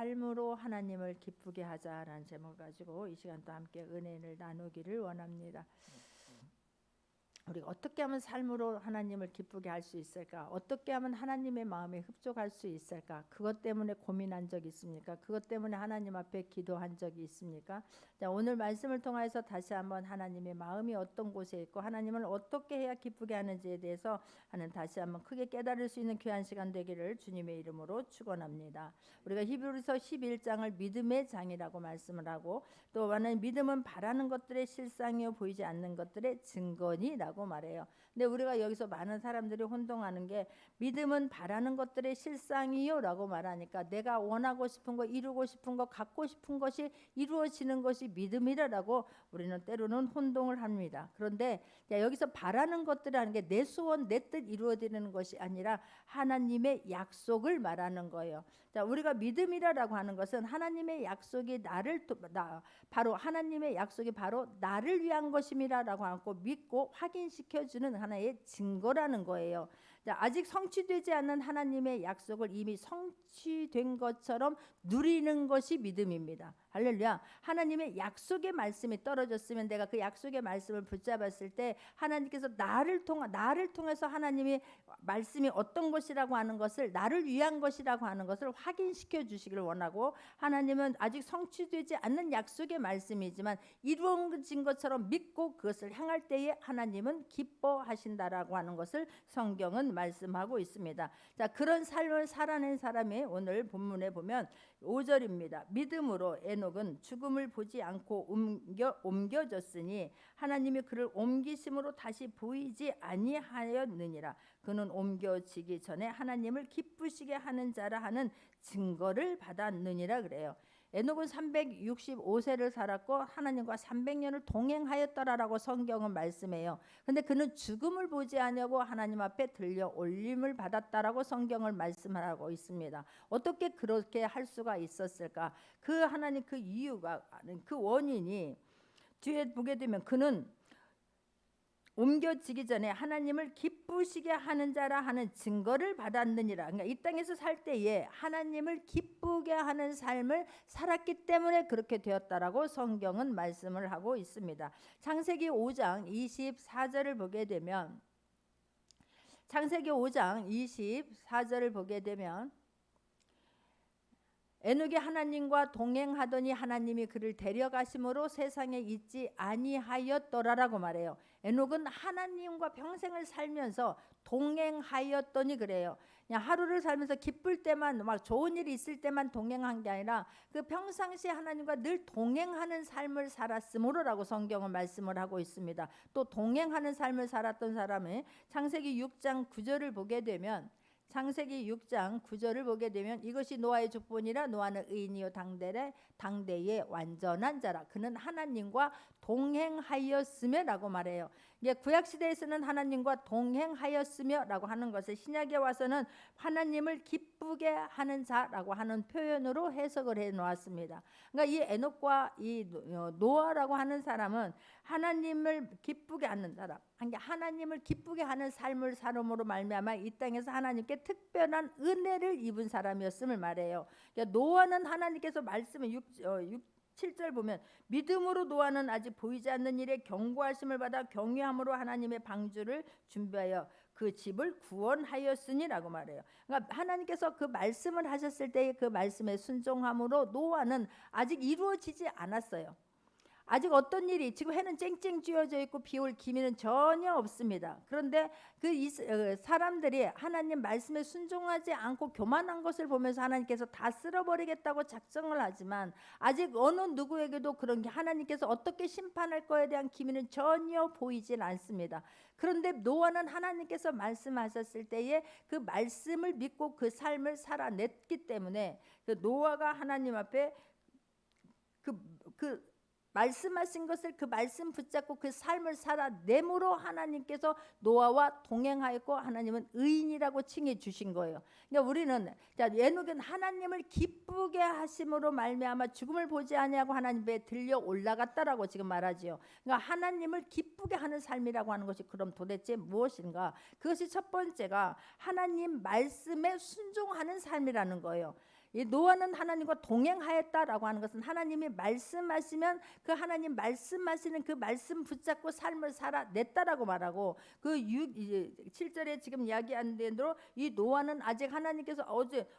삶으로 하나님을 기쁘게 하자라는 제목을 가지고 이 시간 또 함께 은혜를 나누기를 원합니다. 우리가 어떻게 하면 삶으로 하나님을 기쁘게 할 수 있을까? 어떻게 하면 하나님의 마음에 흡족할 수 있을까? 그것 때문에 고민한 적 있습니까? 그것 때문에 하나님 앞에 기도한 적이 있습니까? 자, 오늘 말씀을 통해서 다시 한번 하나님의 마음이 어떤 곳에 있고 하나님을 어떻게 해야 기쁘게 하는지에 대해서 다시 한번 크게 깨달을 수 있는 귀한 시간 되기를 주님의 이름으로 축원합니다. 우리가 히브리서 11장을 믿음의 장이라고 말씀을 하고 또 하나님 믿음은 바라는 것들의 실상이요 보이지 않는 것들의 증거니라고 말해요. 근데 우리가 여기서 많은 사람들이 혼동하는 게 믿음은 바라는 것들의 실상이요라고 말하니까 내가 원하고 싶은 거, 이루고 싶은 거, 갖고 싶은 것이 이루어지는 것이 믿음이라고 우리는 때로는 혼동을 합니다. 그런데 여기서 바라는 것들이라는 게 내 소원, 내 뜻 이루어지는 것이 아니라 하나님의 약속을 말하는 거예요. 자, 우리가 믿음이라고 하는 것은 하나님의 약속이 바로 하나님의 약속이 바로 나를 위한 것임이라고 하고 믿고 확인시켜주는 하나의 증거라는 거예요. 자, 아직 성취되지 않는 하나님의 약속을 이미 성취된 것처럼 누리는 것이 믿음입니다. 할렐루야. 하나님의 약속의 말씀이 떨어졌으면 내가 그 약속의 말씀을 붙잡았을 때 하나님께서 나를 통해서 하나님의 말씀이 어떤 것이라고 하는 것을 나를 위한 것이라고 하는 것을 확인시켜 주시기를 원하고, 하나님은 아직 성취되지 않는 약속의 말씀이지만 이루어진 것처럼 믿고 그것을 향할 때에 하나님은 기뻐하신다라고 하는 것을 성경은 말씀하고 있습니다. 자, 그런 삶을 살아낸 사람이 오늘 본문에 보면 5절입니다. 믿음으로 에녹은 죽음을 보지 않고 옮겨졌으니 하나님이 그를 옮기심으로 다시 보이지 아니하였느니라. 그는 옮겨지기 전에 하나님을 기쁘시게 하는 자라 하는 증거를 받았느니라 그래요. 에녹은 365세를 살았고 하나님과 300년을 동행하였더라라고 성경은 말씀해요. 근데 그는 죽음을 보지 아니하고 하나님 앞에 들려 올림을 받았다라고 성경을 말씀하고 있습니다. 어떻게 그렇게 할 수가 있었을까? 그 하나님 그 이유가, 그 원인이 뒤에 보게 되면 그는 옮겨지기 전에 하나님을 기쁘시게 하는 자라 하는 증거를 받았느니라. 그러니까 이 땅에서 살 때에 하나님을 기쁘게 하는 삶을 살았기 때문에 그렇게 되었다라고 성경은 말씀을 하고 있습니다. 창세기 5장 24절을 보게 되면 에녹이 하나님과 동행하더니 하나님이 그를 데려가심으로 세상에 있지 아니하였더라라고 말해요. 에녹은 하나님과 평생을 살면서 동행하였더니 그래요. 그냥 하루를 살면서 기쁠 때만, 막 좋은 일이 있을 때만 동행한 게 아니라 그 평상시에 하나님과 늘 동행하는 삶을 살았으므로라고 성경은 말씀을 하고 있습니다. 또 동행하는 삶을 살았던 사람은 창세기 6장 9절을 보게 되면 이것이 노아의 족본이라 노아는 의인이요 당대의 완전한 자라. 그는 하나님과 동행하였으며라고 말해요. 구약 시대에서는 하나님과 동행하였으며라고 하는 것을 신약에 와서는 하나님을 기쁘게 하는 자라고 하는 표현으로 해석을 해 놓았습니다. 그러니까 이 에녹과 이 노아라고 하는 사람은 하나님을 기쁘게 하는 사람, 하나님을 기쁘게 하는 삶을 살음으로 말미암아 이 땅에서 하나님께 특별한 은혜를 입은 사람이었음을 말해요. 그러니까 노아는 하나님께서 말씀을 7절 보면 믿음으로 노아는 아직 보이지 않는 일에 경고하심을 받아 경외함으로 하나님의 방주를 준비하여 그 집을 구원하였으니라고 말해요. 그러니까 하나님께서 그 말씀을 하셨을 때의 그 말씀에 순종함으로 노아는 아직 이루어지지 않았어요. 아직 어떤 일이, 지금 해는 쨍쨍 쥐어져 있고 비올 기미는 전혀 없습니다. 그런데 사람들이 하나님 말씀에 순종하지 않고 교만한 것을 보면서 하나님께서 다 쓸어버리겠다고 작정을 하지만 아직 어느 누구에게도 그런 게 하나님께서 어떻게 심판할 거에 대한 기미는 전혀 보이질 않습니다. 그런데 노아는 하나님께서 말씀하셨을 때에 그 말씀을 믿고 그 삶을 살아냈기 때문에 그 노아가 하나님 앞에 그 말씀하신 것을 그 말씀 붙잡고 그 삶을 살아내므로 하나님께서 노아와 동행하였고 하나님은 의인이라고 칭해 주신 거예요. 그러니까 우리는 에녹은 하나님을 기쁘게 하심으로 말미암아 죽음을 보지 아니하고 하나님께 들려 올라갔다라고 지금 말하지요. 그러니까 하나님을 기쁘게 하는 삶이라고 하는 것이 그럼 도대체 무엇인가? 그것이 첫 번째가 하나님 말씀에 순종하는 삶이라는 거예요. 이 노아는 하나님과 동행하였다라고 하는 것은 하나님이 말씀하시면 그 하나님 말씀하시는 그 말씀 붙잡고 삶을 살아냈다라고 말하고, 그 7절에 지금 이야기한 대로 이 노아는 아직 하나님께서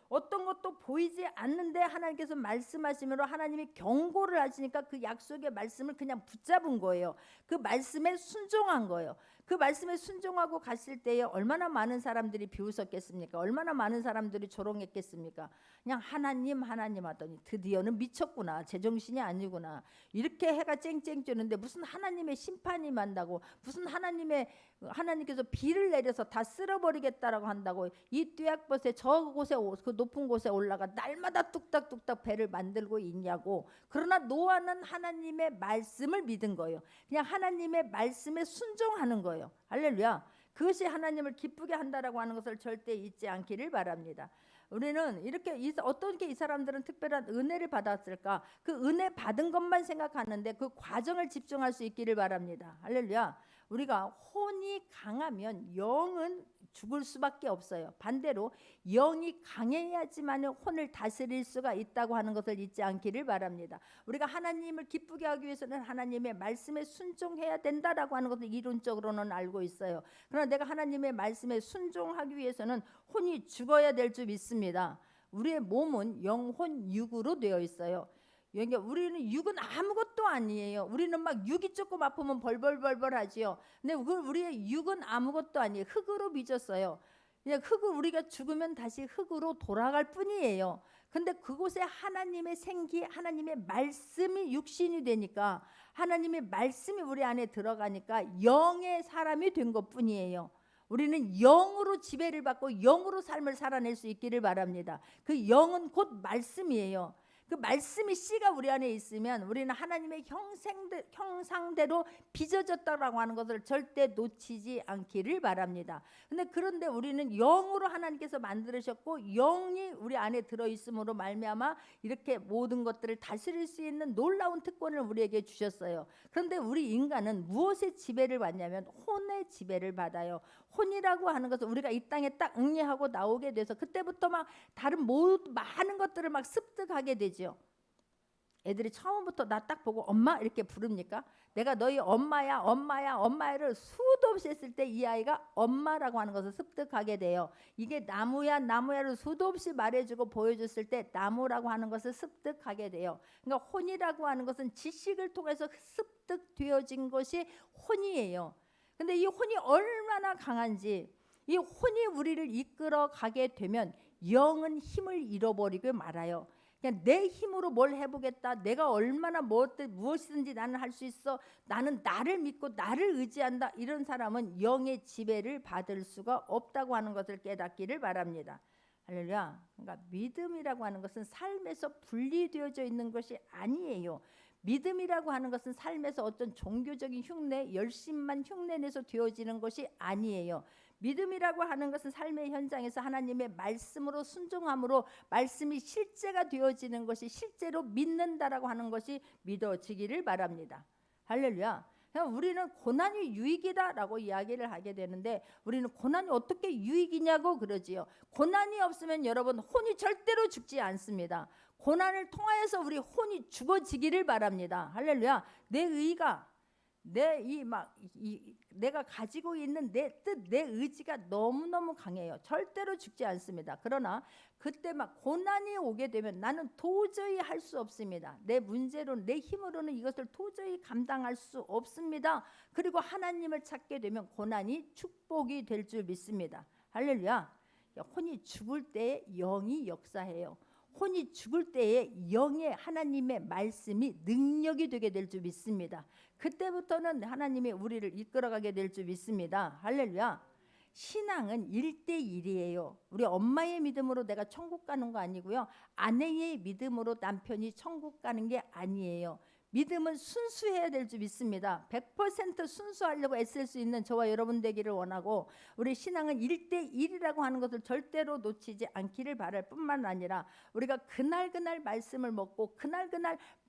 어떤 것도 보이지 않는데 하나님께서 말씀하시므로 하나님이 경고를 하시니까 그 약속의 말씀을 그냥 붙잡은 거예요. 그 말씀에 순종한 거예요. 그 말씀에 순종하고 갔을 때에 얼마나 많은 사람들이 비웃었겠습니까? 얼마나 많은 사람들이 조롱했겠습니까? 그냥 하나님 하더니 드디어는 미쳤구나, 제정신이 아니구나, 이렇게 해가 쨍쨍 뜨는데 무슨 하나님의 심판이 만다고, 무슨 하나님께서 비를 내려서 다 쓸어버리겠다라고 한다고 이 뙤약볕에 저곳에 그 높은 곳에 올라가 날마다 뚝딱뚝딱 배를 만들고 있냐고. 그러나 노아는 하나님의 말씀을 믿은 거예요. 그냥 하나님의 말씀에 순종하는 거예요. 할렐루야. 그것이 하나님을 기쁘게 한다라고 하는 것을 절대 잊지 않기를 바랍니다. 우리는 이렇게 어떻게 이 사람들은 특별한 은혜를 받았을까? 그 은혜 받은 것만 생각하는데 그 과정을 집중할 수 있기를 바랍니다. 할렐루야. 우리가 혼이 강하면 영은 죽을 수밖에 없어요. 반대로 영이 강해야지만 혼을 다스릴 수가 있다고 하는 것을 잊지 않기를 바랍니다. 우리가 하나님을 기쁘게 하기 위해서는 하나님의 말씀에 순종해야 된다라고 하는 것을 이론적으로는 알고 있어요. 그러나 내가 하나님의 말씀에 순종하기 위해서는 혼이 죽어야 될 줄 믿습니다. 우리의 몸은 영혼 육으로 되어 있어요. 그러니까 우리는 육은 아무것도 아니에요. 우리는 막 육이 조금 아프면 벌벌벌벌 하지요. 근데 우리의 육은 아무것도 아니에요. 흙으로 빚었어요. 그냥 우리가 죽으면 다시 흙으로 돌아갈 뿐이에요. 근데 그곳에 하나님의 생기, 하나님의 말씀이 육신이 되니까, 하나님의 말씀이 우리 안에 들어가니까 영의 사람이 된 것뿐이에요. 우리는 영으로 지배를 받고 영으로 삶을 살아낼 수 있기를 바랍니다. 그 영은 곧 말씀이에요. 그 말씀이 씨가 우리 안에 있으면 우리는 하나님의 형상대로 빚어졌다라고 하는 것을 절대 놓치지 않기를 바랍니다. 그런데 우리는 영으로 하나님께서 만들으셨고 영이 우리 안에 들어있음으로 말미암아 이렇게 모든 것들을 다스릴 수 있는 놀라운 특권을 우리에게 주셨어요. 그런데 우리 인간은 무엇의 지배를 받냐면 혼의 지배를 받아요. 혼이라고 하는 것은 우리가 이 땅에 딱 응례하고 나오게 돼서 그때부터 막 다른 많은 것들을 막 습득하게 되죠. 애들이 처음부터 나 딱 보고 엄마 이렇게 부릅니까? 내가 너희 엄마야를 수도 없이 했을 때 이 아이가 엄마라고 하는 것을 습득하게 돼요. 이게 나무야를 수도 없이 말해주고 보여줬을 때 나무라고 하는 것을 습득하게 돼요. 그러니까 혼이라고 하는 것은 지식을 통해서 습득되어진 것이 혼이에요. 근데 이 혼이 얼마나 강한지, 이 혼이 우리를 이끌어 가게 되면 영은 힘을 잃어버리고 말아요. 그냥 내 힘으로 뭘 해보겠다, 내가 얼마나 무엇이든지 나는 할 수 있어, 나는 나를 믿고 나를 의지한다, 이런 사람은 영의 지배를 받을 수가 없다고 하는 것을 깨닫기를 바랍니다. 할렐루야. 그러니까 믿음이라고 하는 것은 삶에서 분리되어져 있는 것이 아니에요. 믿음이라고 하는 것은 삶에서 어떤 종교적인 흉내, 열심만 흉내내서 되어지는 것이 아니에요. 믿음이라고 하는 것은 삶의 현장에서 하나님의 말씀으로 순종함으로 말씀이 실제가 되어지는 것이, 실제로 믿는다라고 하는 것이 믿어지기를 바랍니다. 할렐루야. 우리는 고난이 유익이다라고 이야기를 하게 되는데, 우리는 고난이 어떻게 유익이냐고 그러지요. 고난이 없으면 여러분 혼이 절대로 죽지 않습니다. 고난을 통하여서 우리 혼이 죽어지기를 바랍니다. 할렐루야. 내 의가, 내가 가지고 있는 내 뜻, 내 의지가 너무너무 강해요. 절대로 죽지 않습니다. 그러나 그때 막 고난이 오게 되면 나는 도저히 할 수 없습니다. 내 문제로는, 내 힘으로는 이것을 도저히 감당할 수 없습니다. 그리고 하나님을 찾게 되면 고난이 축복이 될 줄 믿습니다. 할렐루야. 혼이 죽을 때 영이 역사해요. 혼이 죽을 때에 영의 하나님의 말씀이 능력이 되게 될 줄 믿습니다. 그때부터는 하나님이 우리를 이끌어가게 될 줄 믿습니다. 할렐루야. 신앙은 1대1이에요. 우리 엄마의 믿음으로 내가 천국 가는 거 아니고요. 아내의 믿음으로 남편이 천국 가는 게 아니에요. 믿음은 순수해야 될 줄 믿습니다. 100% 순수하려고 애쓸 수 있는 저와 여러분 되기를 원하고, 우리 신앙은 1대1이라고 하는 것을 절대로 놓치지 않기를 바랄 뿐만 아니라 우리가 그날 말씀을 먹고 그날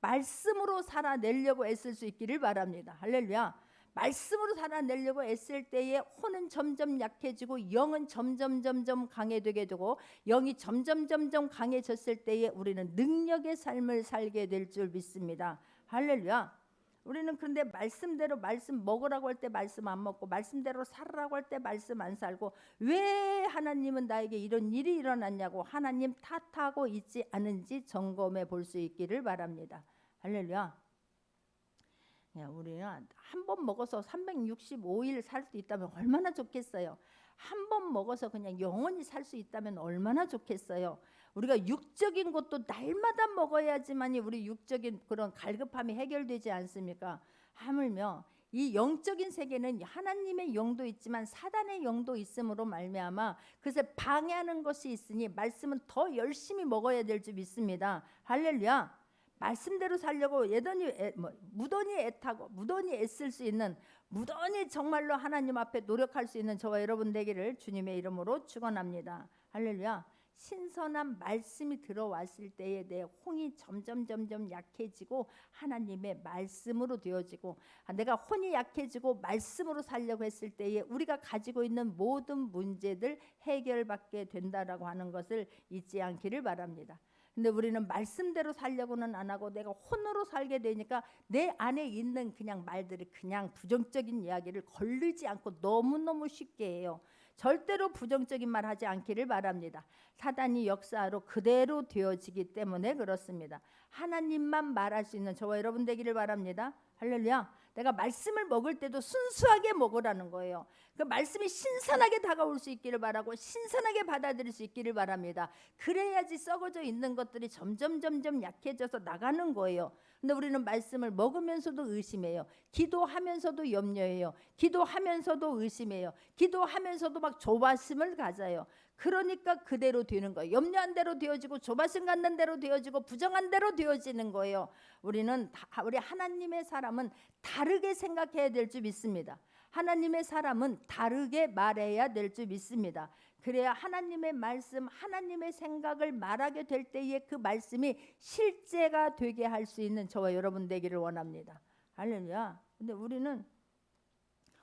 말씀으로 살아내려고 애쓸 수 있기를 바랍니다. 할렐루야. 말씀으로 살아내려고 애쓸 때에 혼은 점점 약해지고 영은 점점 강해지게 되고 영이 점점 강해졌을 때에 우리는 능력의 삶을 살게 될 줄 믿습니다. 할렐루야. 우리는 그런데 말씀대로 말씀 먹으라고 할 때 말씀 안 먹고 말씀대로 살으라고 할 때 말씀 안 살고 왜 하나님은 나에게 이런 일이 일어났냐고 하나님 탓하고 있지 않은지 점검해 볼 수 있기를 바랍니다. 할렐루야. 우리는 한 번 먹어서 365일 살 수 있다면 얼마나 좋겠어요. 한 번 먹어서 그냥 영원히 살 수 있다면 얼마나 좋겠어요. 우리가 육적인 것도 날마다 먹어야지만이 우리 육적인 그런 갈급함이 해결되지 않습니까? 하물며 이 영적인 세계는 하나님의 영도 있지만 사단의 영도 있음으로 말미암아 그것을 방해하는 것이 있으니 말씀은 더 열심히 먹어야 될 줄 믿습니다. 할렐루야. 말씀대로 살려고 무던히 애타고 무던히 애쓸 수 있는, 무던히 정말로 하나님 앞에 노력할 수 있는 저와 여러분 되기를 주님의 이름으로 축원합니다. 할렐루야. 신선한 말씀이 들어왔을 때에 내 혼이 점점 약해지고 하나님의 말씀으로 되어지고, 내가 혼이 약해지고 말씀으로 살려고 했을 때에 우리가 가지고 있는 모든 문제들 해결받게 된다라고 하는 것을 잊지 않기를 바랍니다. 근데 우리는 말씀대로 살려고는 안 하고 내가 혼으로 살게 되니까 내 안에 있는 그냥 말들이 그냥 부정적인 이야기를 걸르지 않고 너무너무 쉽게 해요. 절대로 부정적인 말 하지 않기를 바랍니다. 사단이 역사로 그대로 되어지기 때문에 그렇습니다. 하나님만 말할 수 있는 저와 여러분 되기를 바랍니다. 할렐루야. 내가 말씀을 먹을 때도 순수하게 먹으라는 거예요. 그 말씀이 신선하게 다가올 수 있기를 바라고 신선하게 받아들일 수 있기를 바랍니다. 그래야지 썩어져 있는 것들이 점점 약해져서 나가는 거예요. 근데 우리는 말씀을 먹으면서도 의심해요. 기도하면서도 염려해요. 기도하면서도 의심해요. 기도하면서도 막 조바심을 가져요. 그러니까 그대로 되는 거예요. 염려한 대로 되어지고 조바심 갖는 대로 되어지고 부정한 대로 되어지는 거예요. 우리 하나님의 사람은 다르게 생각해야 될 줄 믿습니다. 하나님의 사람은 다르게 말해야 될 줄 믿습니다. 그래야 하나님의 말씀, 하나님의 생각을 말하게 될 때에 그 말씀이 실제가 되게 할 수 있는 저와 여러분 되기를 원합니다. 할렐루야. 근데 우리는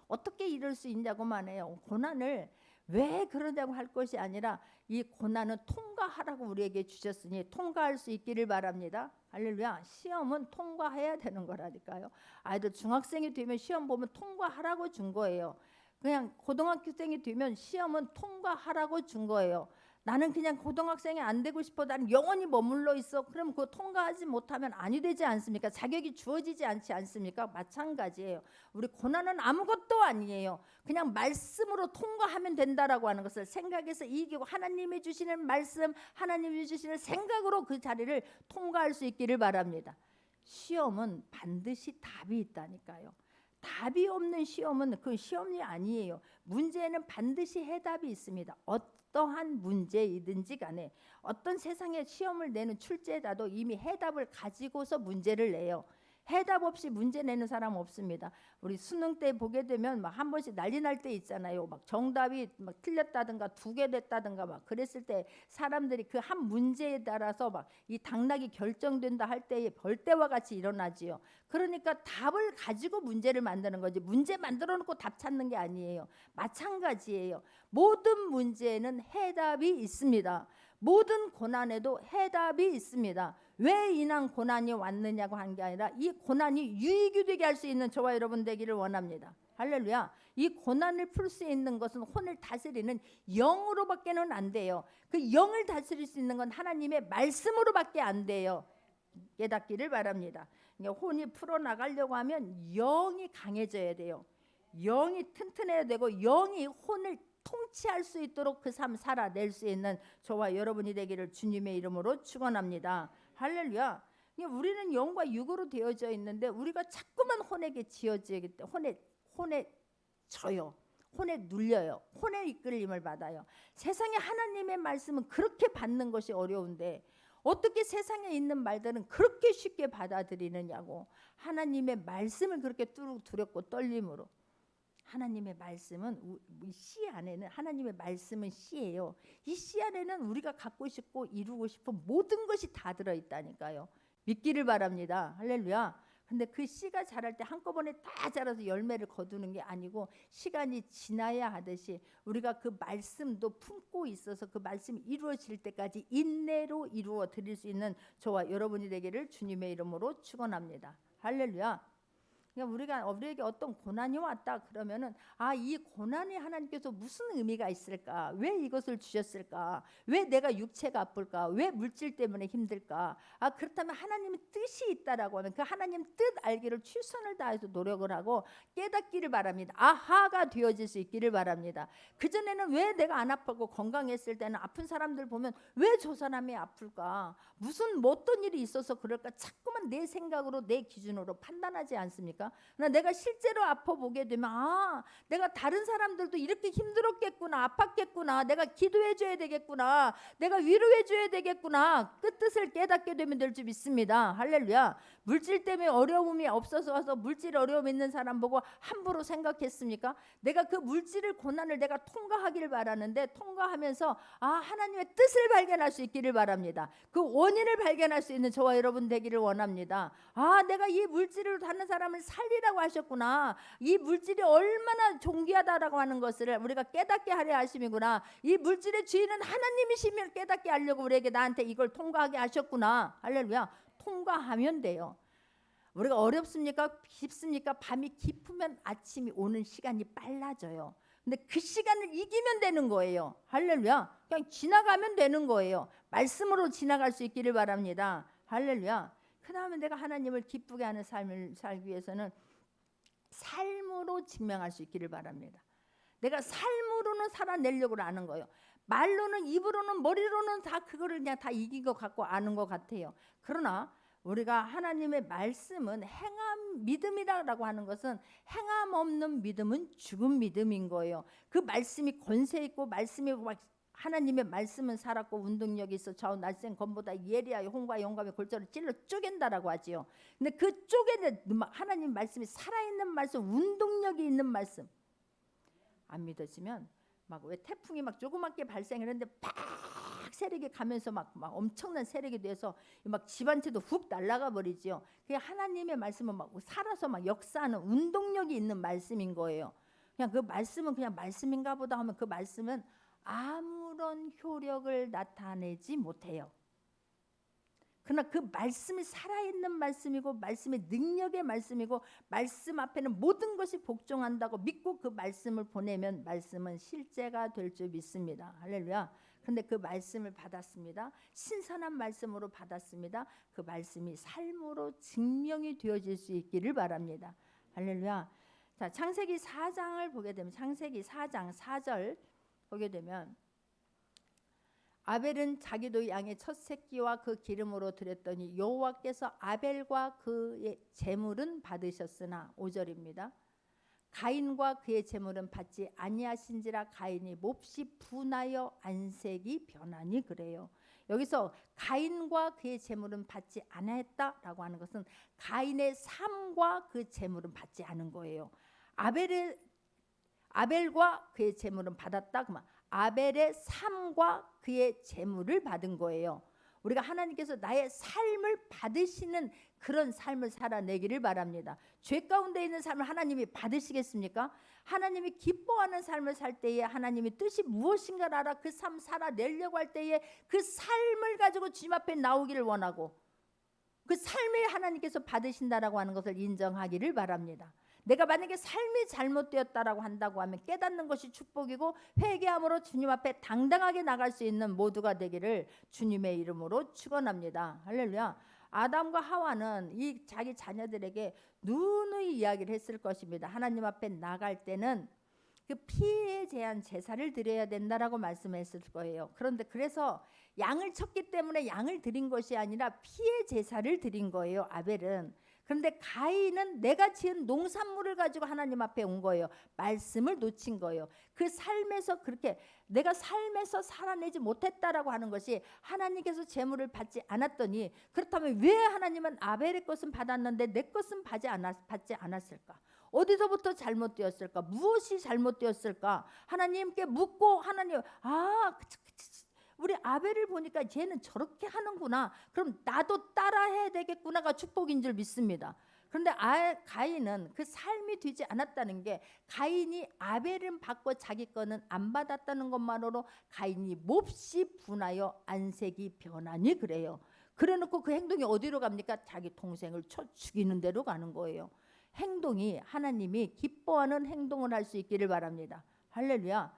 어떻게 이럴 수 있냐고만 해요. 고난을 왜 그러냐고 할 것이 아니라 이 고난은 통과하라고 우리에게 주셨으니 통과할 수 있기를 바랍니다. 할렐루야. 시험은 통과해야 되는 거라니까요. 아이들 중학생이 되면 시험 보면 통과하라고 준 거예요. 그냥 고등학생이 되면 시험은 통과하라고 준 거예요. 나는 그냥 고등학생이 안 되고 싶어, 나는 영원히 머물러 있어. 그럼 그거 통과하지 못하면 아니 되지 않습니까? 자격이 주어지지 않지 않습니까? 마찬가지예요. 우리 고난은 아무것도 아니에요. 그냥 말씀으로 통과하면 된다라고 하는 것을 생각해서 이기고 하나님이 주시는 말씀, 하나님이 주시는 생각으로 그 자리를 통과할 수 있기를 바랍니다. 시험은 반드시 답이 있다니까요. 답이 없는 시험은 그 시험이 아니에요. 문제에는 반드시 해답이 있습니다. 어떠한 문제이든지 간에 어떤 세상에 시험을 내는 출제자도 이미 해답을 가지고서 문제를 내요. 해답 없이 문제 내는 사람 없습니다. 우리 수능 때 보게 되면 막 한 번씩 난리 날 때 있잖아요. 막 정답이 막 틀렸다든가 2개 됐다든가 막 그랬을 때 사람들이 그 한 문제에 따라서 막 이 당락이 결정된다 할 때에 벌떼와 같이 일어나지요. 그러니까 답을 가지고 문제를 만드는 거지, 문제 만들어 놓고 답 찾는 게 아니에요. 마찬가지예요. 모든 문제에는 해답이 있습니다. 모든 고난에도 해답이 있습니다. 왜 이난 고난이 왔느냐고 한 게 아니라 이 고난이 유익이 되게 할 수 있는 저와 여러분 되기를 원합니다. 할렐루야. 이 고난을 풀 수 있는 것은 혼을 다스리는 영으로밖에는 안 돼요. 그 영을 다스릴 수 있는 건 하나님의 말씀으로밖에 안 돼요. 깨닫기를 바랍니다. 그러니까 혼이 풀어나가려고 하면 영이 강해져야 돼요. 영이 튼튼해야 되고 영이 혼을 통치할 수 있도록 그 삶 살아낼 수 있는 저와 여러분이 되기를 주님의 이름으로 축원합니다. 할렐루야. 우리는 영과 육으로 되어져 있는데 우리가 자꾸만 혼에게 지어지기 때문에 혼에 져요. 혼에 눌려요. 혼의 이끌림을 받아요. 세상에 하나님의 말씀은 그렇게 받는 것이 어려운데 어떻게 세상에 있는 말들은 그렇게 쉽게 받아들이느냐고. 하나님의 말씀을 그렇게 두렵고 떨림으로. 하나님의 말씀은 이 씨 안에는, 하나님의 말씀은 씨예요. 이 씨 안에는 우리가 갖고 싶고 이루고 싶은 모든 것이 다 들어있다니까요. 믿기를 바랍니다. 할렐루야. 근데 그 씨가 자랄 때 한꺼번에 다 자라서 열매를 거두는 게 아니고 시간이 지나야 하듯이 우리가 그 말씀도 품고 있어서 그 말씀이 이루어질 때까지 인내로 이루어 드릴 수 있는 저와 여러분이 되기를 주님의 이름으로 축원합니다. 할렐루야. 그러니까 우리에게 어떤 고난이 왔다 그러면은 이 고난이 하나님께서 무슨 의미가 있을까? 왜 이것을 주셨을까? 왜 내가 육체가 아플까? 왜 물질 때문에 힘들까? 그렇다면 하나님의 뜻이 있다라고 하면 그 하나님 뜻 알기를 최선을 다해서 노력을 하고 깨닫기를 바랍니다. 아하가 되어질 수 있기를 바랍니다. 그전에는 왜 내가 안 아프고 건강했을 때는 아픈 사람들 보면 왜 저 사람이 아플까? 무슨 어떤 일이 있어서 그럴까? 자꾸만 내 생각으로 내 기준으로 판단하지 않습니까? 내가 실제로 아파 보게 되면 내가 다른 사람들도 이렇게 힘들었겠구나, 아팠겠구나, 내가 기도해 줘야 되겠구나, 내가 위로해 줘야 되겠구나, 그 뜻을 깨닫게 되면 될 줄 믿습니다. 할렐루야. 물질 때문에 어려움이 없어서 와서 물질 어려움 있는 사람 보고 함부로 생각했습니까? 내가 그 물질을 고난을 내가 통과하기를 바라는데 통과하면서 하나님의 뜻을 발견할 수 있기를 바랍니다. 그 원인을 발견할 수 있는 저와 여러분 되기를 원합니다. 내가 이 물질을 다른 사람을 살리라고 하셨구나. 이 물질이 얼마나 존귀하다라고 하는 것을 우리가 깨닫게 하려 하심이구나. 이 물질의 주인은 하나님이심을 깨닫게 하려고 우리에게 나한테 이걸 통과하게 하셨구나. 할렐루야. 통과하면 돼요. 우리가 어렵습니까? 깊습니까? 밤이 깊으면 아침이 오는 시간이 빨라져요. 근데 그 시간을 이기면 되는 거예요. 할렐루야. 그냥 지나가면 되는 거예요. 말씀으로 지나갈 수 있기를 바랍니다. 할렐루야. 그 다음에 내가 하나님을 기쁘게 하는 삶을 살기 위해서는 삶으로 증명할 수 있기를 바랍니다. 내가 삶으로는 살아내려고 하는 거예요. 말로는, 입으로는, 머리로는 다 그거를 그냥 다 이긴 것 같고 아는 것 같아요. 그러나 우리가 하나님의 말씀은 행함 믿음이라고 하는 것은 행함 없는 믿음은 죽은 믿음인 거예요. 그 말씀이 권세 있고 말씀이 하나님의 말씀은 살았고 운동력이 있어 좌우 날쌘 검보다 예리하여 홍과 영감의 골짜를 찔러 쪼갠다라고 하지요. 근데 그 쪼개는 하나님 말씀이 살아있는 말씀, 운동력이 있는 말씀 안 믿어지면 막 왜 태풍이 막 조그맣게 발생했는데 팍 세력이 가면서 막 엄청난 세력이 돼서 막 집안채도 훅 날아가 버리지요. 그게 하나님의 말씀은 막 살아서 막 역사하는 운동력이 있는 말씀인 거예요. 그냥 그 말씀은 그냥 말씀인가 보다 하면 그 말씀은 아무런 효력을 나타내지 못해요. 그러나 그 말씀이 살아있는 말씀이고 말씀의 능력의 말씀이고 말씀 앞에는 모든 것이 복종한다고 믿고 그 말씀을 보내면 말씀은 실제가 될 줄 믿습니다. 할렐루야. 근데 그 말씀을 받았습니다. 신선한 말씀으로 받았습니다. 그 말씀이 삶으로 증명이 되어질 수 있기를 바랍니다. 할렐루야. 자, 창세기 4장을 보게 되면 창세기 4장 4절 보게 되면 아벨은 자기도 양의 첫 새끼와 그 기름으로 드렸더니 여호와께서 아벨과 그의 제물은 받으셨으나 5절입니다. 가인과 그의 제물은 받지 아니하신지라 가인이 몹시 분하여 안색이 변하니 그래요. 여기서 가인과 그의 제물은 받지 않았다라고 하는 것은 가인의 삶과 그 제물은 받지 않은 거예요. 아벨과 그의 제물은 받았다. 그만 아벨의 삶과 그의 제물을 받은 거예요. 우리가 하나님께서 나의 삶을 받으시는 그런 삶을 살아내기를 바랍니다. 죄 가운데 있는 삶을 하나님이 받으시겠습니까? 하나님이 기뻐하는 삶을 살 때에 하나님의 뜻이 무엇인가를 알아 그 삶 살아내려고 할 때에 그 삶을 가지고 주님 앞에 나오기를 원하고 그 삶을 하나님께서 받으신다라고 하는 것을 인정하기를 바랍니다. 내가 만약에 삶이 잘못되었다라고 한다고 하면 깨닫는 것이 축복이고 회개함으로 주님 앞에 당당하게 나갈 수 있는 모두가 되기를 주님의 이름으로 축원합니다. 할렐루야. 아담과 하와는 이 자기 자녀들에게 누누이 이야기를 했을 것입니다. 하나님 앞에 나갈 때는 그 피에 대한 제사를 드려야 된다라고 말씀했을 거예요. 그런데 그래서 양을 쳤기 때문에 양을 드린 것이 아니라 피의 제사를 드린 거예요. 아벨은. 그런데 가인은 내가 지은 농산물을 가지고 하나님 앞에 온 거예요. 말씀을 놓친 거예요. 그 삶에서 그렇게 내가 삶에서 살아내지 못했다라고 하는 것이 하나님께서 제물을 받지 않았더니 그렇다면 왜 하나님은 아벨의 것은 받았는데 내 것은 받지 않았을까? 어디서부터 잘못되었을까? 무엇이 잘못되었을까? 하나님께 묻고 하나님 우리 아벨을 보니까 쟤는 저렇게 하는구나. 그럼 나도 따라해야 되겠구나가 축복인 줄 믿습니다. 그런데 가인은 그 삶이 되지 않았다는 게, 가인이 아벨은 받고 자기 거는 안 받았다는 것만으로 가인이 몹시 분하여 안색이 변하니 그래요. 그래놓고 그 행동이 어디로 갑니까? 자기 동생을 쳐 죽이는 데로 가는 거예요. 행동이 하나님이 기뻐하는 행동을 할 수 있기를 바랍니다. 할렐루야.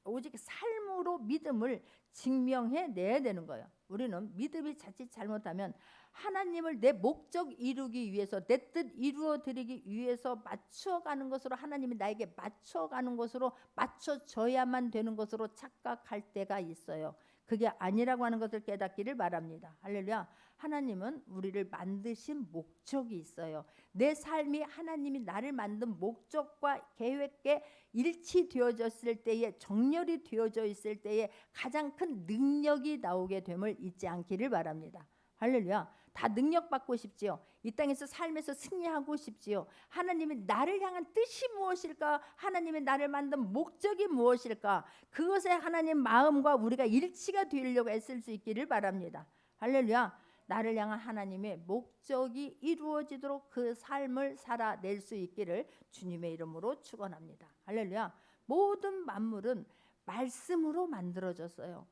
오직 삶으로 믿음을 증명해 내야 되는 거예요. 우리는 믿음이 자칫 잘못하면 하나님을 내 목적 이루기 위해서, 내 뜻 이루어 드리기 위해서 맞춰가는 것으로, 하나님이 나에게 맞춰가는 것으로, 맞춰져야만 되는 것으로 착각할 때가 있어요. 그게 아니라고 하는 것을 깨닫기를 바랍니다. 할렐루야. 하나님은 우리를 만드신 목적이 있어요. 내 삶이 하나님이 나를 만든 목적과 계획에 일치되어졌을 때에, 정렬이 되어져 있을 때에 가장 큰 능력이 나오게 됨을 잊지 않기를 바랍니다. 할렐루야. 다 능력받고 싶지요. 이 땅에서 삶에서 승리하고 싶지요. 하나님이 나를 향한 뜻이 무엇일까? 하나님이 나를 만든 목적이 무엇일까? 그것에 하나님 마음과 우리가 일치가 되려고 애쓸 수 있기를 바랍니다. 할렐루야. 나를 향한 하나님의 목적이 이루어지도록 그 삶을 살아낼 수 있기를 주님의 이름으로 축원합니다. 할렐루야. 모든 만물은 말씀으로 만들어졌어요.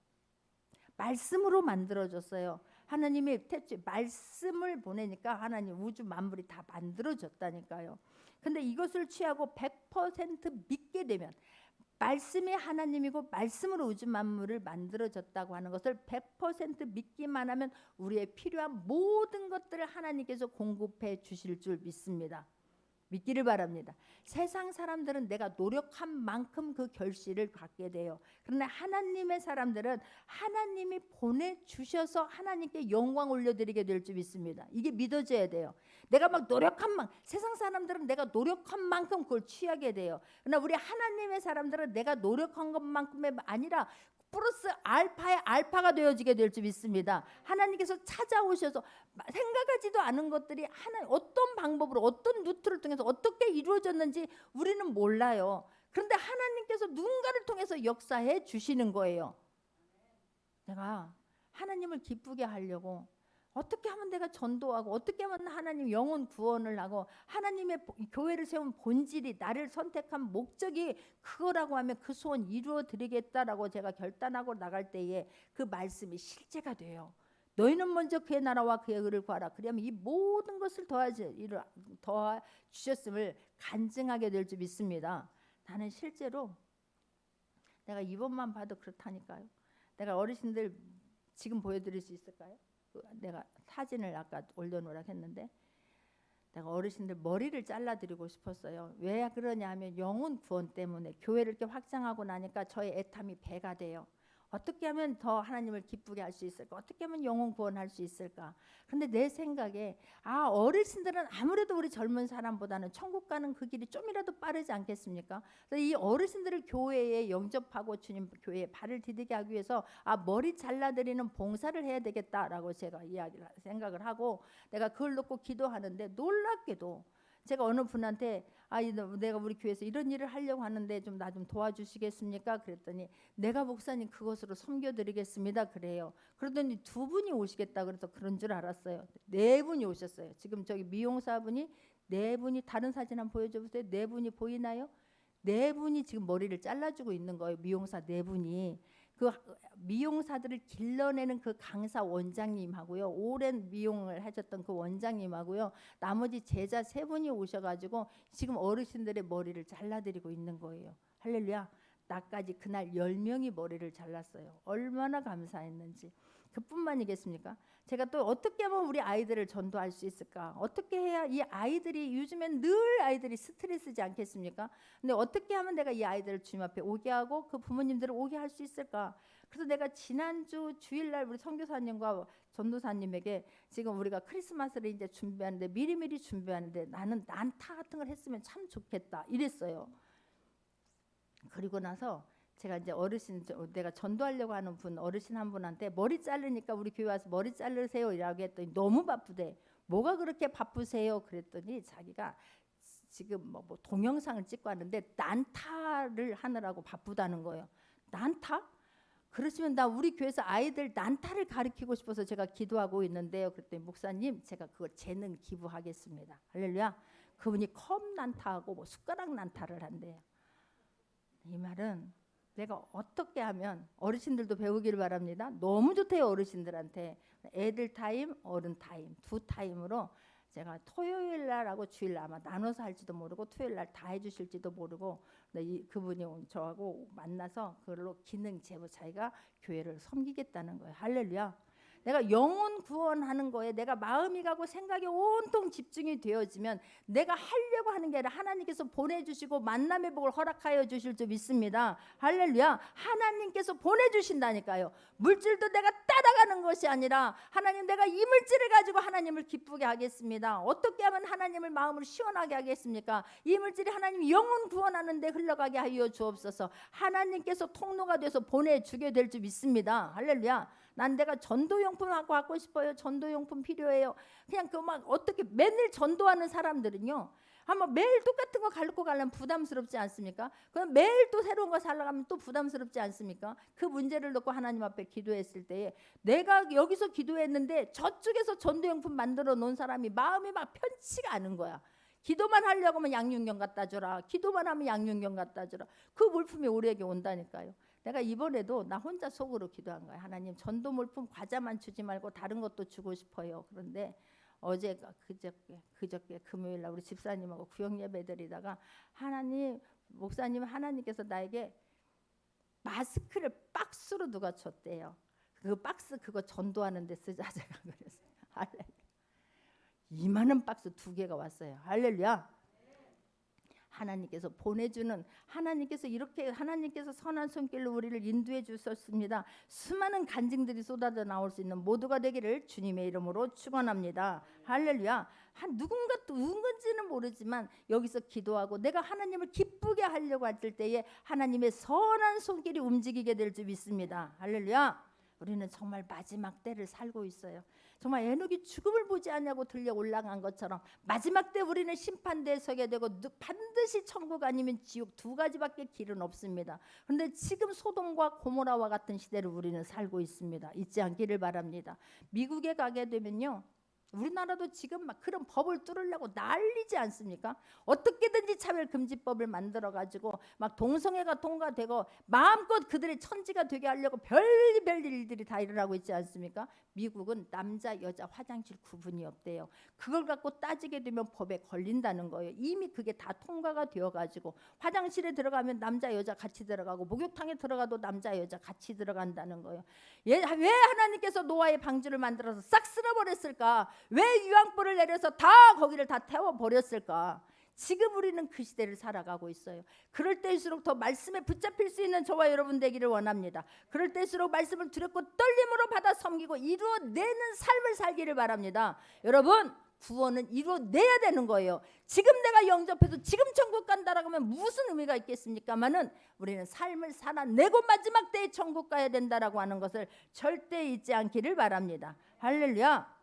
말씀으로 만들어졌어요. 하나님이 말씀을 보내니까 하나님 우주 만물이 다 만들어졌다니까요. 근데 이것을 취하고 100% 믿게 되면, 말씀이 하나님이고 말씀으로 우주 만물을 만들어졌다고 하는 것을 100% 믿기만 하면 우리의 필요한 모든 것들을 하나님께서 공급해 주실 줄 믿습니다. 믿기를 바랍니다. 세상 사람들은 내가 노력한 만큼 그 결실을 갖게 돼요. 그러나 하나님의 사람들은 하나님이 보내주셔서 하나님께 영광 올려드리게 될 줄 믿습니다. 이게 믿어져야 돼요. 내가 막 노력한 만큼, 세상 사람들은 내가 노력한 만큼 그걸 취하게 돼요. 그러나 우리 하나님의 사람들은 내가 노력한 것만큼이 아니라 플러스 알파의 알파가 되어지게 될 줄 믿습니다. 하나님께서 찾아오셔서 생각하지도 않은 것들이 어떤 방법으로, 어떤 루트를 통해서 어떻게 이루어졌는지 우리는 몰라요. 그런데 하나님께서 누군가를 통해서 역사해 주시는 거예요. 내가 하나님을 기쁘게 하려고 어떻게 하면 내가 전도하고, 어떻게 하면 하나님 영혼 구원을 하고, 하나님의 교회를 세운 본질이, 나를 선택한 목적이 그거라고 하면 그 소원 이루어 드리겠다라고 제가 결단하고 나갈 때에 그 말씀이 실제가 돼요. 너희는 먼저 그의 나라와 그의 의를 구하라. 그러면 이 모든 것을 더하 주셨음을 간증하게 될 줄 믿습니다. 나는 실제로 내가 이번만 봐도 그렇다니까요. 내가 어르신들 지금 보여드릴 수 있을까요? 내가 사진을 아까 올려놓으라고 했는데, 내가 어르신들 머리를 잘라드리고 싶었어요. 왜 그러냐 하면 영혼 구원 때문에. 교회를 이렇게 확장하고 나니까 저의 애탐이 배가 돼요. 어떻게 하면 더 하나님을 기쁘게 할 수 있을까? 어떻게 하면 영혼 구원할 수 있을까? 근데 내 생각에 어르신들은 아무래도 우리 젊은 사람보다는 천국 가는 그 길이 좀이라도 빠르지 않겠습니까? 그래서 이 어르신들을 교회에 영접하고 주님 교회에 발을 디디게 하기 위해서 머리 잘라드리는 봉사를 해야 되겠다라고 제가 생각을 하고, 내가 그걸 놓고 기도하는데 놀랍게도 제가 어느 분한테 내가 우리 교회에서 이런 일을 하려고 하는데 좀 나 좀 도와주시겠습니까? 그랬더니 내가 목사님 그것으로 섬겨드리겠습니다. 그래요. 그러더니 2분이 오시겠다 그래서 그런 줄 알았어요. 4분이 오셨어요. 지금 저기 미용사분이 4분이, 다른 사진 한번 보여줘 보세요. 4분이 보이나요? 4분이 지금 머리를 잘라주고 있는 거예요. 미용사 4분이. 그 미용사들을 길러내는 그 강사 원장님하고요, 오랜 미용을 하셨던 그 원장님하고요, 나머지 제자 3분이 오셔가지고 지금 어르신들의 머리를 잘라드리고 있는 거예요. 할렐루야. 나까지 그날 10명이 머리를 잘랐어요. 얼마나 감사했는지. 그뿐만이겠습니까? 제가 또 어떻게 하면 우리 아이들을 전도할 수 있을까? 어떻게 해야 이 아이들이, 요즘엔 늘 아이들이 스트레스지 않겠습니까? 근데 어떻게 하면 내가 이 아이들을 주님 앞에 오게 하고 그 부모님들을 오게 할 수 있을까? 그래서 내가 지난주 주일날 우리 선교사님과 전도사님에게, 지금 우리가 크리스마스를 이제 준비하는데 미리미리 준비하는데 나는 난타 같은 걸 했으면 참 좋겠다 이랬어요. 그리고 나서 제가 이제 내가 전도하려고 하는 어르신 한 분한테 머리 자르니까 우리 교회 와서 머리 자르세요 이라고 했더니 너무 바쁘대. 뭐가 그렇게 바쁘세요? 그랬더니 자기가 지금 뭐 동영상을 찍고 하는데 난타를 하느라고 바쁘다는 거예요. 난타? 그러시면 나 우리 교회에서 아이들 난타를 가르치고 싶어서 제가 기도하고 있는데요. 그랬더니 목사님 제가 그걸 재능 기부하겠습니다. 할렐루야. 그분이 컵 난타하고 뭐 숟가락 난타를 한대요. 이 말은 내가 어떻게 하면 어르신들도 배우기를 바랍니다. 너무 좋대요. 어르신들한테 애들 타임, 어른 타임 두 타임으로 제가 토요일 날하고 주일 날 아마 나눠서 할지도 모르고 토요일 날 다 해주실지도 모르고 그분이 저하고 만나서 그걸로 기능 제보 자기가 교회를 섬기겠다는 거예요. 할렐루야. 내가 영혼 구원하는 거에 내가 마음이 가고 생각이 온통 집중이 되어지면 내가 하려고 하는 게 아니라 하나님께서 보내주시고 만남의 복을 허락하여 주실 줄 믿습니다. 할렐루야. 하나님께서 보내주신다니까요. 물질도 내가 따라가는 것이 아니라 하나님 내가 이 물질을 가지고 하나님을 기쁘게 하겠습니다. 어떻게 하면 하나님을 마음을 시원하게 하겠습니까? 이 물질이 하나님 영혼 구원하는 데 흘러가게 하여 주옵소서. 하나님께서 통로가 돼서 보내주게 될 줄 믿습니다. 할렐루야. 난 내가 전도용품 갖고 싶어요. 전도용품 필요해요. 그냥 그 막 어떻게 맨날 전도하는 사람들은요. 한번 매일 똑같은 거 갖고 가려면 부담스럽지 않습니까? 그럼 매일 또 새로운 거 살려고 하면 또 부담스럽지 않습니까? 그 문제를 놓고 하나님 앞에 기도했을 때에 내가 여기서 기도했는데 저쪽에서 전도용품 만들어 놓은 사람이 마음이 막 편치가 않은 거야. 기도만 하려고 하면 양육용 갖다 줘라. 기도만 하면 양육용 갖다 줘라. 그 물품이 우리에게 온다니까요. 내가 이번에도 나 혼자 속으로 기도한 거야. 하나님 전도 물품 과자만 주지 말고 다른 것도 주고 싶어요. 그런데 어제가 그저께 금요일 날 우리 집사님하고 구역 예배 드리다가 하나님 목사님 하나님께서 나에게 마스크를 박스로 누가 줬대요. 그 박스 그거 전도하는 데 쓰자 제가 그랬어요. 할렐루야. 이만한 박스 2개가 왔어요. 할렐루야. 하나님께서 보내주는 하나님께서 이렇게 하나님께서 선한 손길로 우리를 인도해 주셨습니다. 수많은 간증들이 쏟아져 나올 수 있는 모두가 되기를 주님의 이름으로 축원합니다. 할렐루야. 누군가 또 누군지는 모르지만 여기서 기도하고 내가 하나님을 기쁘게 하려고 할 때에 하나님의 선한 손길이 움직이게 될 줄 믿습니다. 할렐루야. 우리는 정말 마지막 때를 살고 있어요. 정말 에녹이 죽음을 보지 않냐고 들려 올라간 것처럼 마지막 때 우리는 심판대에 서게 되고 반드시 천국 아니면 지옥 2가지밖에 길은 없습니다. 그런데 지금 소돔과 고모라와 같은 시대를 우리는 살고 있습니다. 잊지 않기를 바랍니다. 미국에 가게 되면요. 우리나라도 지금 막 그런 법을 뚫으려고 난리지 않습니까? 어떻게든지 차별금지법을 만들어가지고 막 동성애가 통과되고 마음껏 그들의 천지가 되게 하려고 별별 일들이 다 일어나고 있지 않습니까? 미국은 남자 여자 화장실 구분이 없대요. 그걸 갖고 따지게 되면 법에 걸린다는 거예요. 이미 그게 다 통과가 되어가지고 화장실에 들어가면 남자 여자 같이 들어가고 목욕탕에 들어가도 남자 여자 같이 들어간다는 거예요. 왜 하나님께서 노아의 방주를 만들어서 싹 쓸어버렸을까? 왜 유황불을 내려서 다 거기를 다 태워버렸을까? 지금 우리는 그 시대를 살아가고 있어요. 그럴 때일수록 더 말씀에 붙잡힐 수 있는 저와 여러분 되기를 원합니다. 그럴 때일수록 말씀을 두렵고 떨림으로 받아 섬기고 이루어내는 삶을 살기를 바랍니다. 여러분 구원은 이루어내야 되는 거예요. 지금 내가 영접해서 지금 천국 간다라고 하면 무슨 의미가 있겠습니까마는 우리는 삶을 살아내고 마지막 때에 천국 가야 된다라고 하는 것을 절대 잊지 않기를 바랍니다. 할렐루야.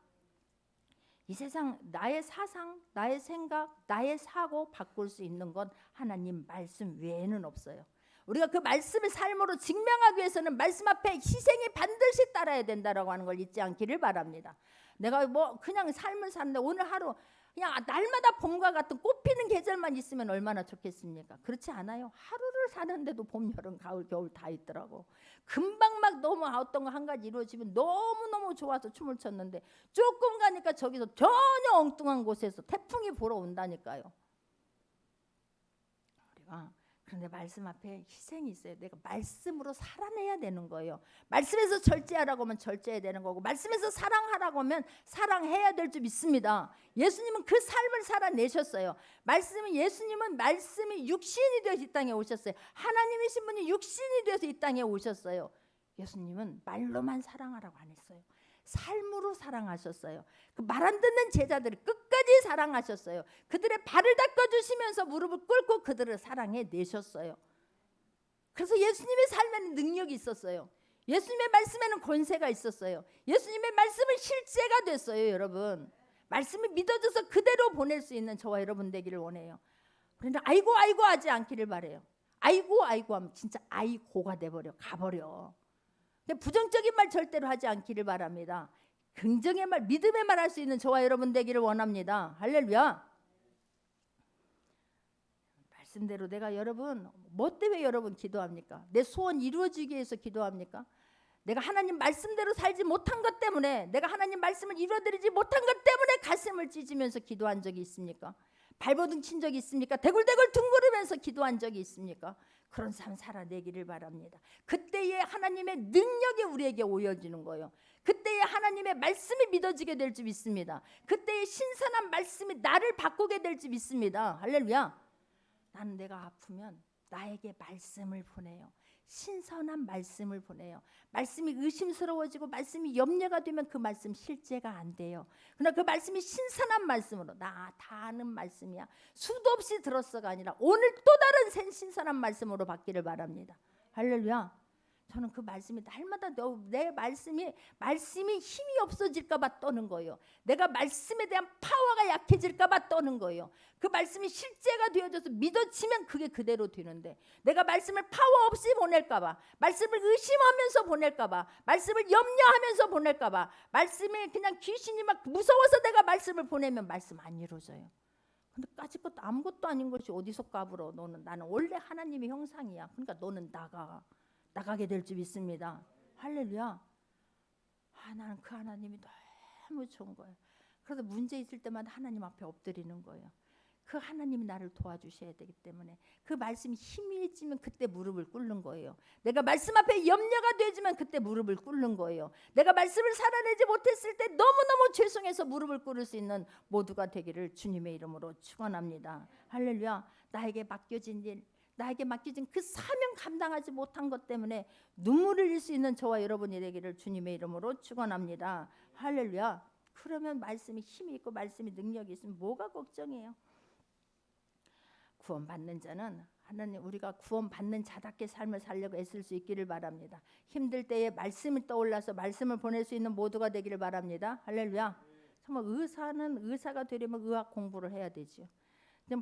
이 세상 나의 사상, 나의 생각, 나의 사고 바꿀 수 있는 건 하나님 말씀 외에는 없어요. 우리가 그 말씀을 삶으로 증명하기 위해서는 말씀 앞에 희생이 반드시 따라야 된다라고 하는 걸 잊지 않기를 바랍니다. 내가 뭐 그냥 삶을 사는데 오늘 하루 그냥 날마다 봄과 같은 꽃피는 계절만 있으면 얼마나 좋겠습니까? 그렇지 않아요. 하루를 사는데도 봄, 여름, 가을, 겨울 다 있더라고. 금방 막 너무 어떤 거 한 가지 이루어지면 너무너무 좋아서 춤을 췄는데 조금 가니까 저기서 전혀 엉뚱한 곳에서 태풍이 불어 온다니까요. 우리가 그런데 말씀 앞에 희생이 있어요. 내가 말씀으로 살아내야 되는 거예요. 말씀에서 절제하라고 하면 절제해야 되는 거고 말씀에서 사랑하라고 하면 사랑해야 될 줄 믿습니다. 예수님은 그 삶을 살아내셨어요. 예수님은 말씀이 육신이 되어서 이 땅에 오셨어요. 하나님이신 분이 육신이 되어서 이 땅에 오셨어요. 예수님은 말로만 사랑하라고 안 했어요. 삶으로 사랑하셨어요. 그 말 안 듣는 제자들을 끝까지 사랑하셨어요. 그들의 발을 닦아주시면서 무릎을 꿇고 그들을 사랑해 내셨어요. 그래서 예수님의 삶에는 능력이 있었어요. 예수님의 말씀에는 권세가 있었어요. 예수님의 말씀은 실제가 됐어요. 여러분 말씀이 믿어져서 그대로 보낼 수 있는 저와 여러분 되기를 원해요. 그런데 아이고 하지 않기를 바래요. 아이고 하면 진짜 아이고가 돼버려 가버려. 부정적인 말 절대로 하지 않기를 바랍니다. 긍정의 말, 믿음의 말 할 수 있는 저와 여러분 되기를 원합니다. 할렐루야. 말씀대로 내가 여러분 뭐 때문에 여러분 기도합니까? 내 소원 이루어지기 위해서 기도합니까? 내가 하나님 말씀대로 살지 못한 것 때문에, 내가 하나님 말씀을 이루어드리지 못한 것 때문에 가슴을 찢으면서 기도한 적이 있습니까? 발버둥 친 적이 있습니까? 대굴대굴 둥그르면서 기도한 적이 있습니까? 그런 삶 살아내기를 바랍니다. 그때에 하나님의 능력이 우리에게 오여지는 거예요. 그때에 하나님의 말씀이 믿어지게 될 줄 믿습니다. 그때에 신선한 말씀이 나를 바꾸게 될 줄 믿습니다. 할렐루야. 나는 내가 아프면 나에게 말씀을 보내요. 신선한 말씀을 보내요. 말씀이 의심스러워지고 말씀이 염려가 되면 그 말씀 실제가 안 돼요. 그러나 그 말씀이 신선한 말씀으로, 나 다 아는 말씀이야, 수도 없이 들었어가 아니라 오늘 또 다른 신선한 말씀으로 받기를 바랍니다. 할렐루야. 저는 그 말씀이 날마다 내 말씀이 힘이 없어질까 봐 떠는 거예요. 내가 말씀에 대한 파워가 약해질까 봐 떠는 거예요. 그 말씀이 실제가 되어져서 믿어지면 그게 그대로 되는데, 내가 말씀을 파워 없이 보낼까 봐, 말씀을 의심하면서 보낼까 봐, 말씀을 염려하면서 보낼까 봐, 말씀이 그냥 귀신이 막 무서워서 내가 말씀을 보내면 말씀 안 이루어져요. 근데 까짓 것도 아무것도 아닌 것이 어디서 까불어. 나는 원래 하나님의 형상이야. 그러니까 너는 나가게 될 줄 믿습니다. 할렐루야. 나는 그 하나님이 너무 좋은 거예요. 그래서 문제 있을 때마다 하나님 앞에 엎드리는 거예요. 그 하나님이 나를 도와주셔야 되기 때문에 그 말씀이 희미해지면 그때 무릎을 꿇는 거예요. 내가 말씀 앞에 염려가 되지만 그때 무릎을 꿇는 거예요. 내가 말씀을 살아내지 못했을 때 너무너무 죄송해서 무릎을 꿇을 수 있는 모두가 되기를 주님의 이름으로 축원합니다. 할렐루야. 나에게 맡겨진 일, 나에게 맡겨진 그 사명 감당하지 못한 것 때문에 눈물을 흘릴 수 있는 저와 여러분이 되기를 주님의 이름으로 축원합니다. 할렐루야. 그러면 말씀이 힘이 있고 말씀이 능력이 있으면 뭐가 걱정이에요? 구원받는 자는 하나님, 우리가 구원받는 자답게 삶을 살려고 애쓸 수 있기를 바랍니다. 힘들 때에 말씀이 떠올라서 말씀을 보낼 수 있는 모두가 되기를 바랍니다. 할렐루야. 정말 의사는 의사가 되려면 의학 공부를 해야 되죠.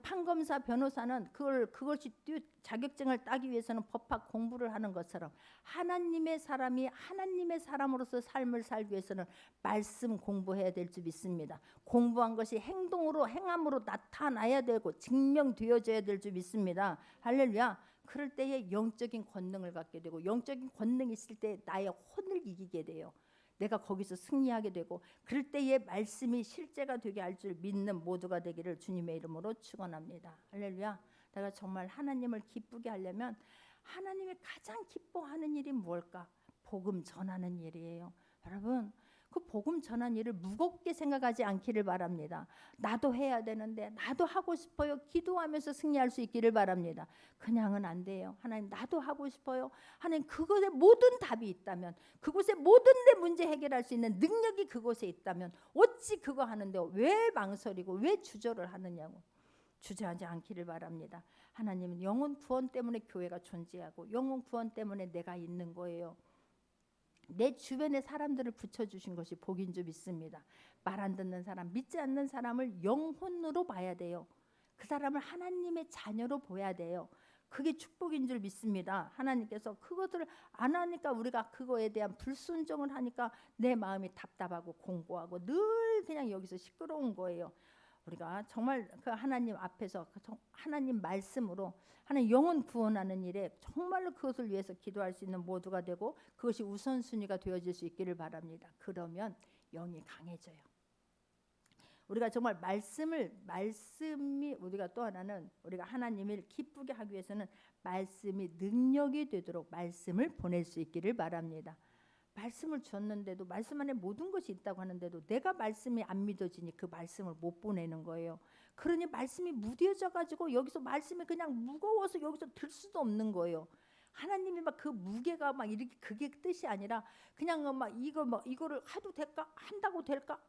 판검사, 변호사는 그것이 자격증을 따기 위해서는 법학 공부를 하는 것처럼 하나님의 사람이 하나님의 사람으로서 삶을 살기 위해서는 말씀 공부해야 될 줄 믿습니다. 공부한 것이 행함으로 나타나야 되고 증명되어져야 될 줄 믿습니다. 할렐루야. 그럴 때에 영적인 권능을 갖게 되고, 영적인 권능이 있을 때 나의 혼을 이기게 돼요. 내가 거기서 승리하게 되고, 그럴 때의 말씀이 실제가 되게 할 줄 믿는 모두가 되기를 주님의 이름으로 축원합니다. 할렐루야. 내가 정말 하나님을 기쁘게 하려면 하나님이 가장 기뻐하는 일이 뭘까? 복음 전하는 일이에요. 여러분, 그 복음 전하는 일을 무겁게 생각하지 않기를 바랍니다. 나도 해야 되는데, 나도 하고 싶어요. 기도하면서 승리할 수 있기를 바랍니다. 그냥은 안 돼요. 하나님, 나도 하고 싶어요. 하나님, 그곳에 모든 답이 있다면, 그곳에 모든 내 문제 해결할 수 있는 능력이 그곳에 있다면 어찌 그거 하는데 왜 망설이고 왜 주저를 하느냐고. 주저하지 않기를 바랍니다. 하나님은 영혼 구원 때문에 교회가 존재하고 영혼 구원 때문에 내가 있는 거예요. 내 주변에 사람들을 붙여주신 것이 복인 줄 믿습니다. 말 안 듣는 사람, 믿지 않는 사람을 영혼으로 봐야 돼요. 그 사람을 하나님의 자녀로 보야 돼요. 그게 축복인 줄 믿습니다. 하나님께서 그것을 안 하니까, 우리가 그거에 대한 불순종을 하니까 내 마음이 답답하고 공고하고 늘 그냥 여기서 시끄러운 거예요. 우리가 정말 그 하나님 앞에서 하나님 말씀으로 하나님 영혼 구원하는 일에 정말로 그것을 위해서 기도할 수 있는 모두가 되고, 그것이 우선순위가 되어질 수 있기를 바랍니다. 그러면 영이 강해져요. 우리가 정말 말씀이 우리가 또 하나는 우리가 하나님을 기쁘게 하기 위해서는 말씀이 능력이 되도록 말씀을 보낼 수 있기를 바랍니다. 말씀을 줬는데도, 말씀 안에 모든 것이 있다고 하는데도 내가 말씀이 안 믿어지니 그 말씀을 못 보내는 거예요. 그러니 말씀이 무뎌져 가지고 여기서 말씀이 그냥 무거워서 여기서 들 수도 없는 거예요. 하나님이 막 그 무게가 막 이렇게, 그게 뜻이 아니라 그냥 막 이거를 해도 될까, 한다고 될까,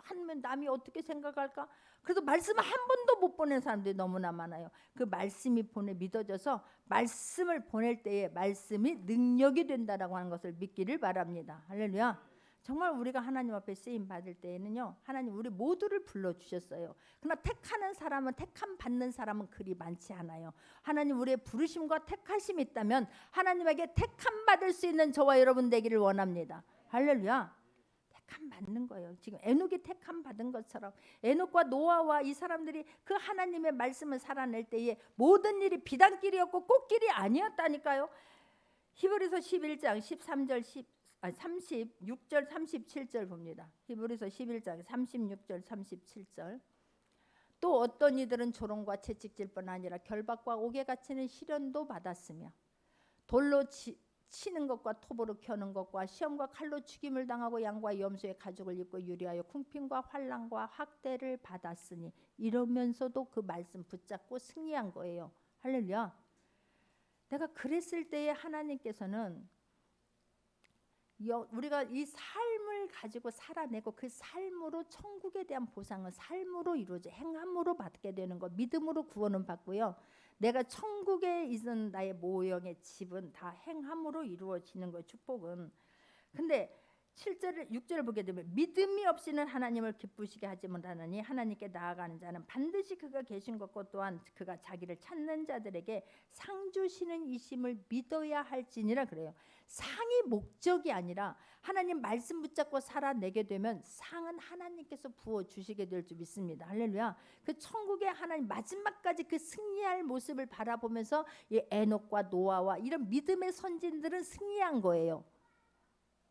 하면 남이 어떻게 생각할까? 그래서 말씀을 한 번도 못 보낸 사람들이 너무나 많아요. 그 말씀이 믿어져서 말씀을 보낼 때에 말씀이 능력이 된다라고 하는 것을 믿기를 바랍니다. 할렐루야. 정말 우리가 하나님 앞에 쓰임 받을 때에는요, 하나님 우리 모두를 불러주셨어요. 그러나 택하는 사람은, 택함 받는 사람은 그리 많지 않아요. 하나님 우리의 부르심과 택하심이 있다면 하나님에게 택함 받을 수 있는 저와 여러분 되기를 원합니다. 할렐루야. 택함 받는 거예요. 지금 에녹이 택함 받은 것처럼 에녹과 노아와 이 사람들이 그 하나님의 말씀을 살아낼 때에 모든 일이 비단길이었고 꽃길이 아니었다니까요. 히브리서 11장 13절 36절 37절 봅니다. 히브리서 11장 36절 37절. 또 어떤 이들은 조롱과 채찍질 뿐 아니라 결박과 옥에 갇히는 시련도 받았으며 돌로 치는 것과 톱으로 켜는 것과 시험과 칼로 죽임을 당하고 양과 염소의 가죽을 입고 유리하여 궁핍과 환난과 학대를 받았으니, 이러면서도 그 말씀 붙잡고 승리한 거예요. 할렐루야. 내가 그랬을 때에 하나님께서는 우리가 이 삶을 가지고 살아내고 그 삶으로 천국에 대한 보상은 삶으로 이루어져 행함으로 받게 되는 거, 믿음으로 구원은 받고요. 내가 천국에 있는 나의 모형의 집은 다 행함으로 이루어지는 거예요. 축복은. 근데 7절 6절을 보게 되면 믿음이 없이는 하나님을 기쁘시게 하지 못하느니 하나님께 나아가는 자는 반드시 그가 계신 것과 또한 그가 자기를 찾는 자들에게 상 주시는 이심을 믿어야 할지니라 그래요. 상이 목적이 아니라 하나님 말씀 붙잡고 살아내게 되면 상은 하나님께서 부어주시게 될 줄 믿습니다. 할렐루야. 그 천국의 하나님 마지막까지 그 승리할 모습을 바라보면서 이 에녹과 노아와 이런 믿음의 선진들은 승리한 거예요.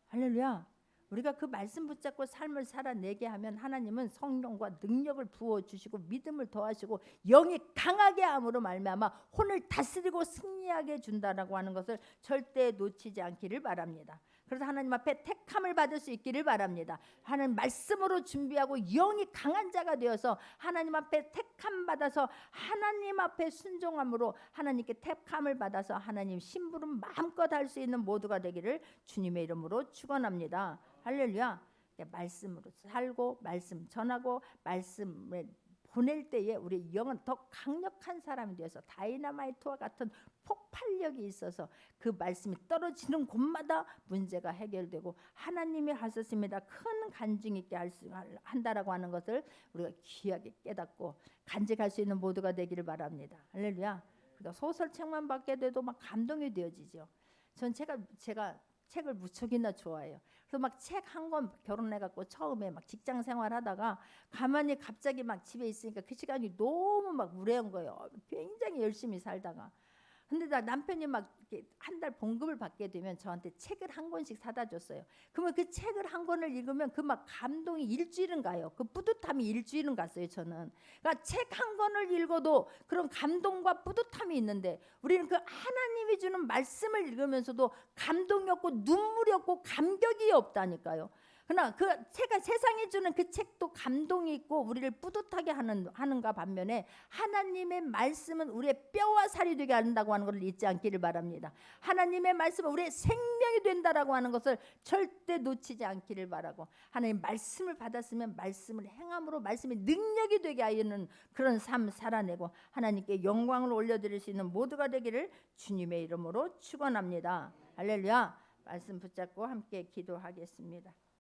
할렐루야. 우리가 그 말씀 붙잡고 삶을 살아내게 하면 하나님은 성령과 능력을 부어주시고 믿음을 더하시고 영이 강하게 함으로 말미암아 혼을 다스리고 승리하게 해준다라고 하는 것을 절대 놓치지 않기를 바랍니다. 그래서 하나님 앞에 택함을 받을 수 있기를 바랍니다. 하나님 말씀으로 준비하고 영이 강한 자가 되어서 하나님 앞에 택함 받아서 하나님 앞에 순종함으로 하나님께 택함을 받아서 하나님 심부름 마음껏 할 수 있는 모두가 되기를 주님의 이름으로 축원합니다. 할렐루야. 말씀으로 살고 말씀 전하고 말씀을 보낼 때에 우리 영은 더 강력한 사람이 되어서 다이너마이트와 같은 폭발력이 있어서 그 말씀이 떨어지는 곳마다 문제가 해결되고 하나님이 하셨습니다. 큰 간증 있게 한다라고 하는 것을 우리가 귀하게 깨닫고 간직할 수 있는 모두가 되기를 바랍니다. 할렐루야. 그러니까 소설책만 받게 돼도 막 감동이 되어지죠. 전 제가 책을 무척이나 좋아해요. 그래서 막 책 한 권 결혼해갖고 처음에 막 직장 생활하다가 가만히 갑자기 막 집에 있으니까 그 시간이 너무 막 무례한 거예요. 굉장히 열심히 살다가. 근데 남편이 막 한 달 봉급을 받게 되면 저한테 책을 한 권씩 사다 줬어요. 그러면 그 책을 한 권을 읽으면 그 막 감동이 일주일은 가요. 그 뿌듯함이 일주일은 갔어요. 저는. 그러니까 책 한 권을 읽어도 그런 감동과 뿌듯함이 있는데 우리는 그 하나님이 주는 말씀을 읽으면서도 감동이 없고 눈물이 없고 감격이 없다니까요. 그러나 그 책은 세상이 주는 그 책도 감동이 있고 우리를 뿌듯하게 하는가 반면에 하나님의 말씀은 우리의 뼈와 살이 되게 한다고 하는 것을 잊지 않기를 바랍니다. 하나님의 말씀은 우리의 생명이 된다라고 하는 것을 절대 놓치지 않기를 바라고, 하나님 말씀을 받았으면 말씀을 행함으로 말씀이 능력이 되게 하는 그런 삶 살아내고 하나님께 영광을 올려드릴 수 있는 모두가 되기를 주님의 이름으로 축원합니다. 할렐루야. 말씀 붙잡고 함께 기도하겠습니다.